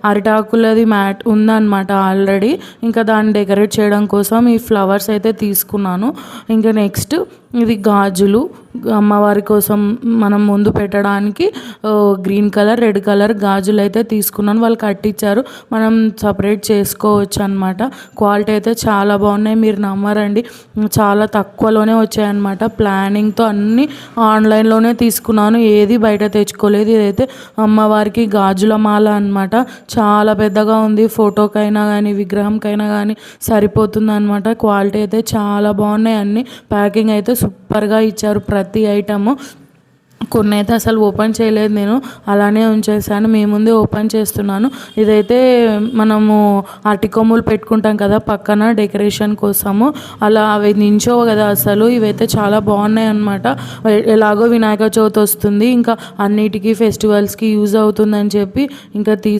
అరిటాకులది mat ఉందన్నమాట already. ఇంకా దాన్ని డెకరేట్ చేయడం కోసం ఈ ఫ్లవర్స్ అయితే తీసుకున్నాను. ఇంకా నెక్స్ట్ ఇది గాజులు అమ్మవారి కోసం మనం ముందు పెట్టడానికి గ్రీన్ కలర్, రెడ్ కలర్ గాజులు అయితే తీసుకున్నాను. వాళ్ళు కట్టించారు, మనం సపరేట్ చేసుకోవచ్చు అనమాట. క్వాలిటీ అయితే చాలా బాగున్నాయి, మీరు నమ్మరండి. చాలా తక్కువలోనే వచ్చాయన్నమాట. ప్లానింగ్తో అన్నీ ఆన్లైన్లోనే తీసుకున్నాను, ఏది బయట తెచ్చుకోలేదు. ఇదైతే అమ్మవారికి గాజుల మాల అనమాట. చాలా పెద్దగా ఉంది, ఫోటోకైనా కానీ విగ్రహంకైనా కానీ సరిపోతుంది అనమాట. క్వాలిటీ అయితే చాలా బాగున్నాయి. అన్నీ ప్యాకింగ్ అయితే సూపర్గా ఇచ్చారు ప్రతి ఐటము. కొన్ని అయితే అసలు ఓపెన్ చేయలేదు, నేను అలానే ఉంచేసాను. మీ ముందే ఓపెన్ చేస్తున్నాను. ఇదైతే మనము అరటి కొమ్ములు పెట్టుకుంటాం కదా పక్కన డెకరేషన్ కోసము, అలా అవి నించోవు కదా అసలు. ఇవైతే చాలా బాగున్నాయి అన్నమాట. ఎలాగో వినాయక చవితి వస్తుంది, ఇంకా అన్నిటికీ ఫెస్టివల్స్కి యూజ్ అవుతుందని చెప్పి ఇంకా